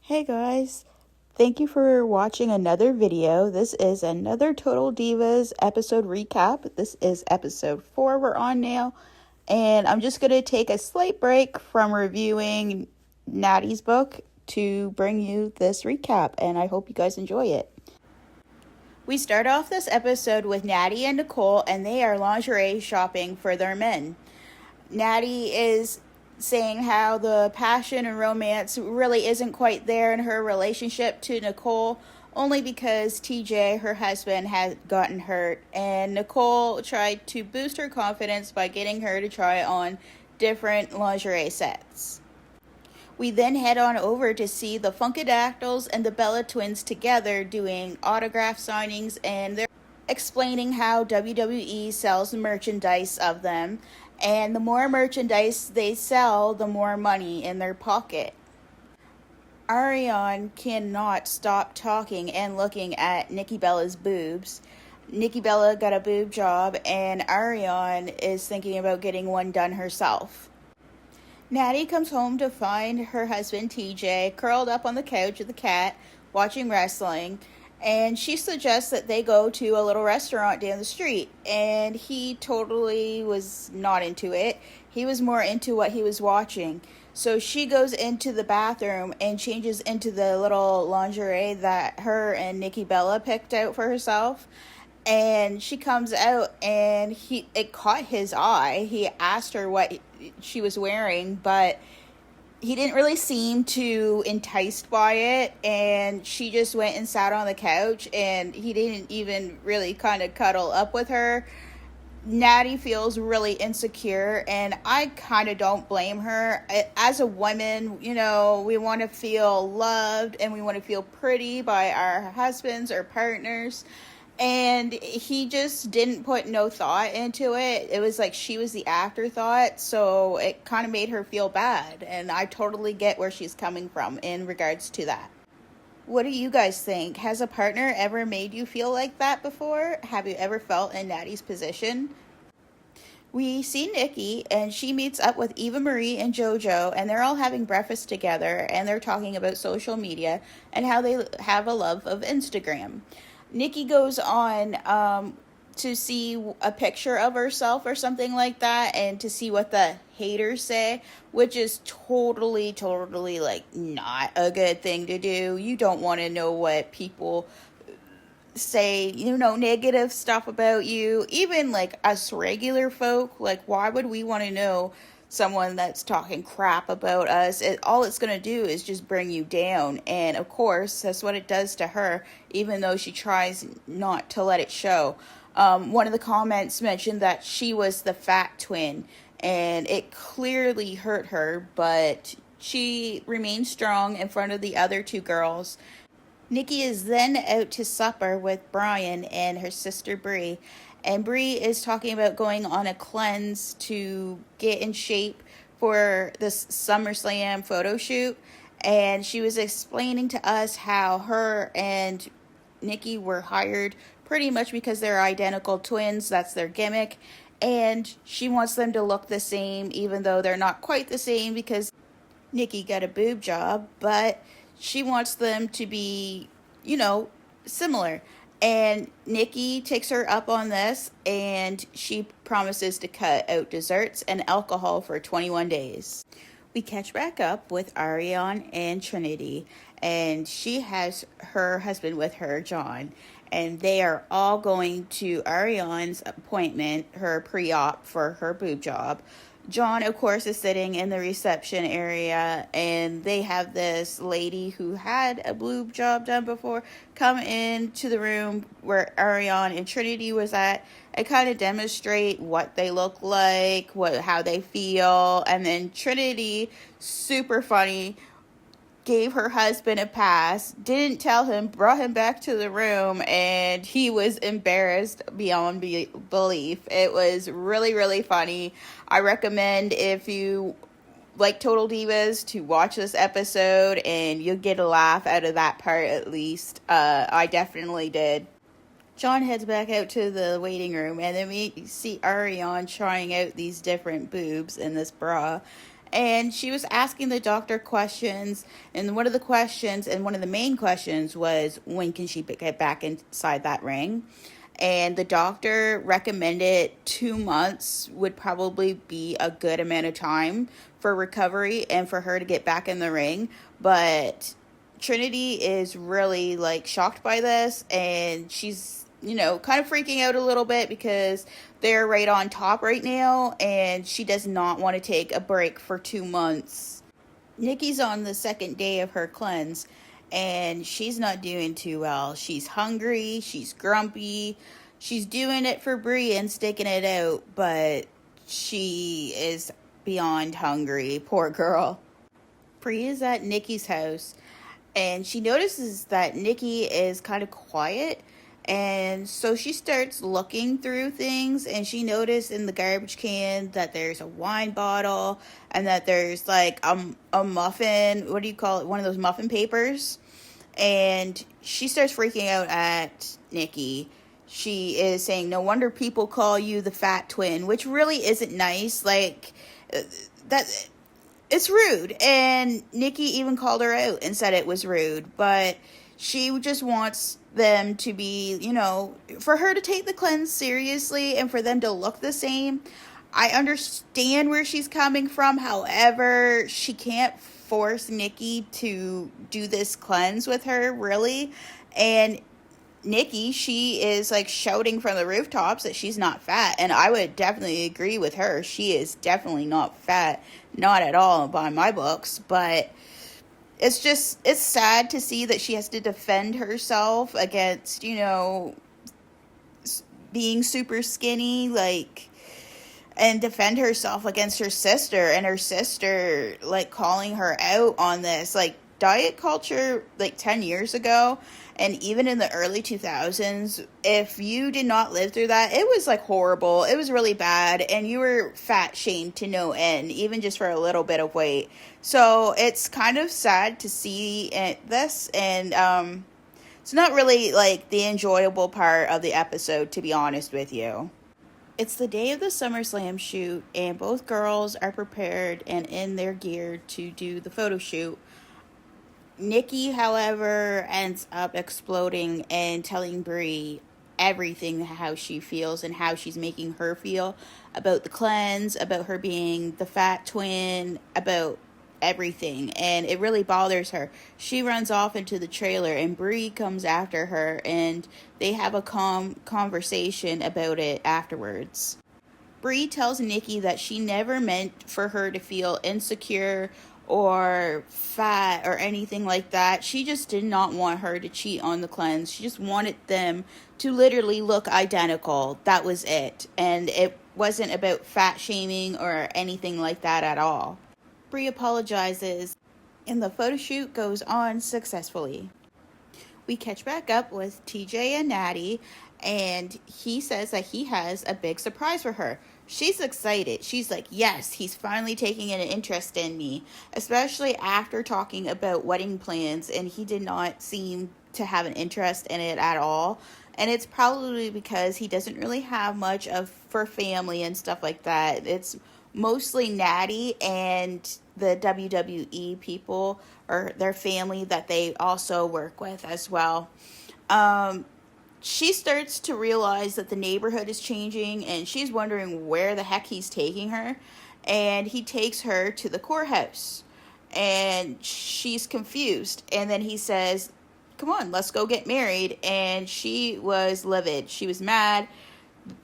Hey guys, thank you for watching another video. This is another Total Divas episode recap. This is episode 4 we're on now. And I'm just going to take a slight break from reviewing Natty's book to bring you this recap. And I hope you guys enjoy it. We start off this episode with Natty and Nicole, and they are lingerie shopping for their men. Natty is saying how the passion and romance really isn't quite there in her relationship to Nicole, only because TJ, her husband, had gotten hurt, and Nicole tried to boost her confidence by getting her to try on different lingerie sets. We then head on over to see the Funkadactyls and the Bella twins together doing autograph signings, and they're explaining how WWE sells merchandise of them, and the more merchandise they sell, the more money in their pocket. Ariane cannot stop talking and looking at Nikki Bella's boobs. Nikki Bella got a boob job, and Ariane is thinking about getting one done herself. Natty comes home to find her husband TJ curled up on the couch with the cat watching wrestling, and she suggests that they go to a little restaurant down the street, and he totally was not into it. He was more into what he was watching. So she goes into the bathroom and changes into the little lingerie that her and Nikki Bella picked out for herself. And she comes out, and it caught his eye. He asked her what she was wearing, but he didn't really seem too enticed by it, and she just went and sat on the couch, and he didn't even really kind of cuddle up with her. Natty feels really insecure, and I kind of don't blame her. As a woman, we want to feel loved, and we want to feel pretty by our husbands or partners. And he just didn't put no thought into it. It was like she was the afterthought, so it kind of made her feel bad. And I totally get where she's coming from in regards to that. What do you guys think? Has a partner ever made you feel like that before? Have you ever felt in Natty's position? We see Nikki, and she meets up with Eva Marie and JoJo, and they're all having breakfast together, and they're talking about social media and how they have a love of Instagram. Nikki goes on to see a picture of herself or something like that, and to see what the haters say, which is totally like not a good thing to do. You don't want to know what people say, negative stuff about you. Even like us regular folk, like why would we want to know someone that's talking crap about us? All it's going to do is just bring you down. And of course, that's what it does to her, even though she tries not to let it show. One of the comments mentioned that she was the fat twin, and it clearly hurt her, but she remained strong in front of the other two girls. Nikki is then out to supper with Brian and her sister Bree. And Bree is talking about going on a cleanse to get in shape for this SummerSlam photo shoot. And she was explaining to us how her and Nikki were hired pretty much because they're identical twins. That's their gimmick. And she wants them to look the same, even though they're not quite the same because Nikki got a boob job. But she wants them to be, similar. And Nikki takes her up on this, and she promises to cut out desserts and alcohol for 21 days. We catch back up with Ariane and Trinity, and she has her husband with her, John, and they are all going to Ariane's appointment, her pre-op for her boob job. John, of course, is sitting in the reception area, and they have this lady who had a boob job done before come into the room where Ariane and Trinity was at and kind of demonstrate what they look like, how they feel. And then Trinity, super funny, gave her husband a pass, didn't tell him, brought him back to the room, and he was embarrassed beyond belief. It was really, really funny. I recommend, if you like Total Divas, to watch this episode, and you'll get a laugh out of that part at least. I definitely did. John heads back out to the waiting room, and then we see Ariane trying out these different boobs in this bra. And she was asking the doctor questions, and one of the main questions was, when can she get back inside that ring? And the doctor recommended 2 months would probably be a good amount of time for recovery and for her to get back in the ring. But Trinity is really like shocked by this, and she's, kind of freaking out a little bit because they're right on top right now, and she does not want to take a break for 2 months. Nikki's on the second day of her cleanse, and she's not doing too well. She's hungry, she's grumpy, she's doing it for Brie and sticking it out, but she is beyond hungry. Poor girl. Brie is at Nikki's house, and she notices that Nikki is kind of quiet. And so she starts looking through things, and she noticed in the garbage can that there's a wine bottle and that there's like a muffin, what do you call it? One of those muffin papers. And she starts freaking out at Nikki. She is saying, "No wonder people call you the fat twin," which really isn't nice. Like, that, it's rude. And Nikki even called her out and said it was rude. But she just wants them to be, for her to take the cleanse seriously and for them to look the same. I understand where she's coming from. However, she can't force Nikki to do this cleanse with her, really. And Nikki, she is like shouting from the rooftops that she's not fat. And I would definitely agree with her. She is definitely not fat. Not at all by my books. But it's sad to see that she has to defend herself against, being super skinny, like, and defend herself against her sister, and her sister, like, calling her out on this. Like, diet culture, like, 10 years ago, and even in the early 2000s, if you did not live through that, it was, like, horrible. It was really bad, and you were fat shamed to no end, even just for a little bit of weight. So it's kind of sad to see this, and it's not really, like, the enjoyable part of the episode, to be honest with you. It's the day of the SummerSlam shoot, and both girls are prepared and in their gear to do the photo shoot. Nikki, however, ends up exploding and telling Brie everything, how she feels and how she's making her feel about the cleanse, about her being the fat twin, about everything, and it really bothers her. She runs off into the trailer, and Brie comes after her, and they have a calm conversation about it afterwards. Brie tells Nikki that she never meant for her to feel insecure or fat or anything like that. She just did not want her to cheat on the cleanse. She just wanted them to literally look identical. That was it. And it wasn't about fat shaming or anything like that at all. Brie apologizes, and the photo shoot goes on successfully. We catch back up with TJ and Natty, and he says that he has a big surprise for her. She's excited. She's like, yes, he's finally taking an interest in me, especially after talking about wedding plans, and he did not seem to have an interest in it at all. And it's probably because he doesn't really have much of for family and stuff like that. It's mostly Natty and the WWE people or their family that they also work with as well. She starts to realize that the neighborhood is changing, and she's wondering where the heck he's taking her. And he takes her to the courthouse, and she's confused. And then he says, "Come on, let's go get married." And she was livid. She was mad.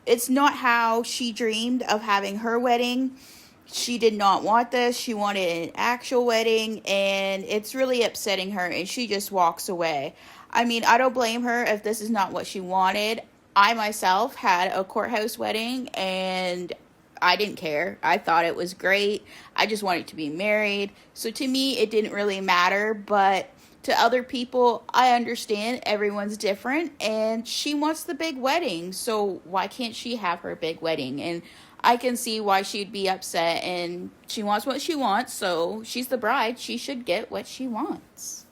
It's not how she dreamed of having her wedding. She did not want this. She wanted an actual wedding, and it's really upsetting her, and she just walks away. I mean, I don't blame her if this is not what she wanted. I myself had a courthouse wedding, and I didn't care. I thought it was great. I just wanted to be married. So to me, it didn't really matter, but to other people, I understand everyone's different, and she wants the big wedding, so why can't she have her big wedding? And I can see why she'd be upset, and she wants what she wants, so she's the bride. She should get what she wants.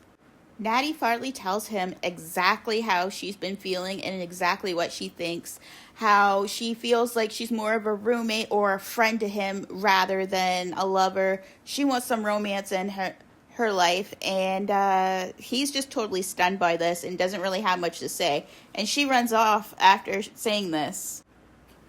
Natty finally tells him exactly how she's been feeling and exactly what she thinks. How she feels like she's more of a roommate or a friend to him rather than a lover. She wants some romance in her life, and he's just totally stunned by this and doesn't really have much to say. And she runs off after saying this.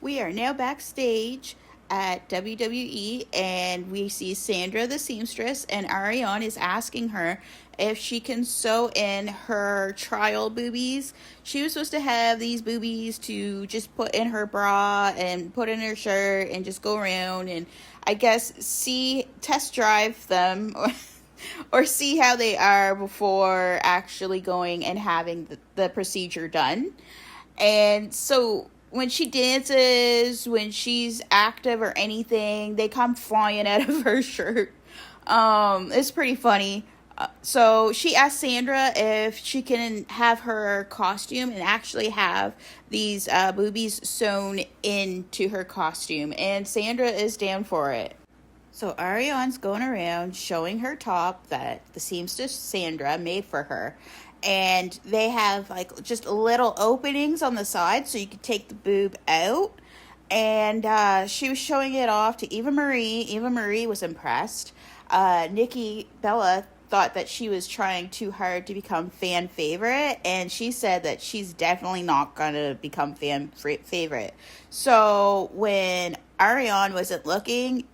We are now backstage at WWE, and we see Sandra the seamstress, and Ariane is asking her if she can sew in her trial boobies. She was supposed to have these boobies to just put in her bra and put in her shirt and just go around and I guess test drive them or see how they are before actually going and having the procedure done. And so when she dances, when she's active or anything, they come flying out of her shirt. It's pretty funny. So she asked Sandra if she can have her costume and actually have these boobies sewn into her costume. And Sandra is down for it. So Ariane's going around showing her top that the seamstress Sandra made for her. And they have like just little openings on the side so you could take the boob out. And she was showing it off to Eva Marie. Eva Marie was impressed. Nikki Bella thought that she was trying too hard to become fan favorite, and she said that she's definitely not gonna become fan favorite. So when Ariane wasn't looking,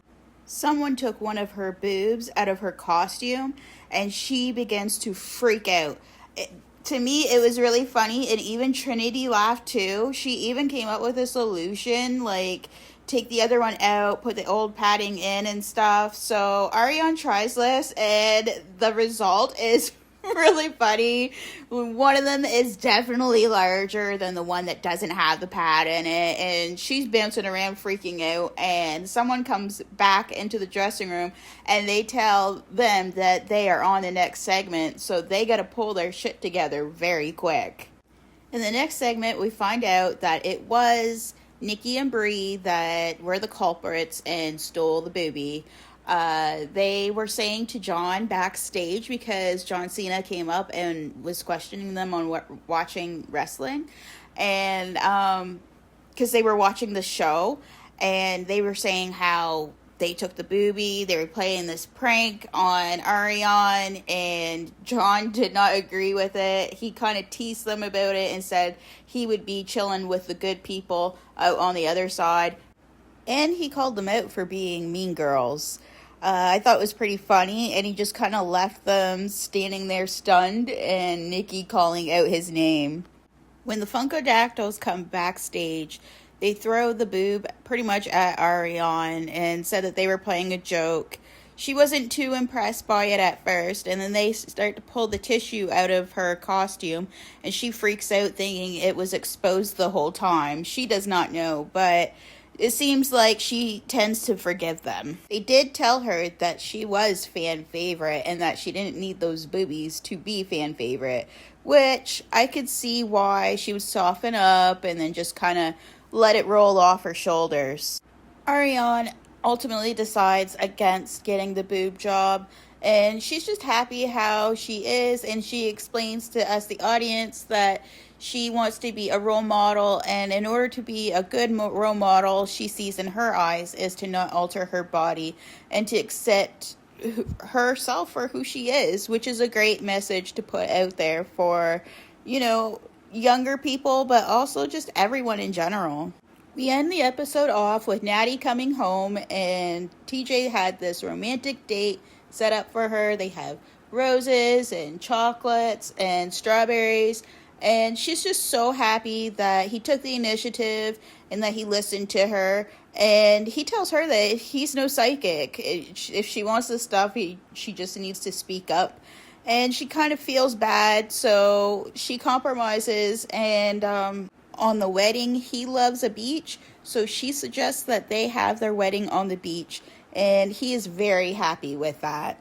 someone took one of her boobs out of her costume, and she begins to freak out. To me, it was really funny, and even Trinity laughed too. She even came up with a solution, like take the other one out, put the old padding in and stuff. So Ariane tries this, and the result is really funny. One of them is definitely larger than the one that doesn't have the pad in it, and she's bouncing around freaking out. And someone comes back into the dressing room, and they tell them that they are on the next segment, so they got to pull their shit together very quick. In the next segment, we find out that it was Nikki and Brie that were the culprits and stole the boobie. They were saying to John backstage, because John Cena came up and was questioning them on watching wrestling, and because they were watching the show, and they were saying how they took the boobie, they were playing this prank on Ariane, and John did not agree with it. He kind of teased them about it and said he would be chilling with the good people out on the other side. And he called them out for being mean girls. I thought it was pretty funny, and he just kind of left them standing there stunned, and Nikki calling out his name. When the Funkadactyls come backstage, they throw the boob pretty much at Ariane and said that they were playing a joke. She wasn't too impressed by it at first, and then they start to pull the tissue out of her costume, and she freaks out thinking it was exposed the whole time. She does not know, but it seems like she tends to forgive them. They did tell her that she was fan favorite and that she didn't need those boobies to be fan favorite, which I could see why she would soften up and then just kind of let it roll off her shoulders. Ariane ultimately decides against getting the boob job, and she's just happy how she is, and she explains to us, the audience, that she wants to be a role model, and in order to be a good role model, she sees in her eyes is to not alter her body and to accept herself for who she is, which is a great message to put out there for, younger people, but also just everyone in general. We end the episode off with Natty coming home, and TJ had this romantic date set up for her. They have roses and chocolates and strawberries, and she's just so happy that he took the initiative and that he listened to her. And he tells her that he's no psychic. If she wants this stuff, she just needs to speak up. And she kind of feels bad, so she compromises. And on the wedding, he loves a beach, so she suggests that they have their wedding on the beach. And he is very happy with that.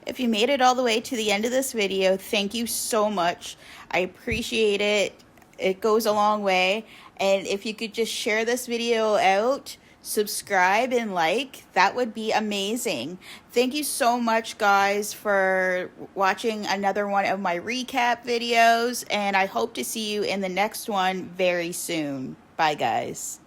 If you made it all the way to the end of this video, thank you so much. I appreciate it. It goes a long way. And if you could just share this video out subscribe and like. That would be amazing. Thank you so much, guys, for watching another one of my recap videos, and I hope to see you in the next one very soon. Bye, guys.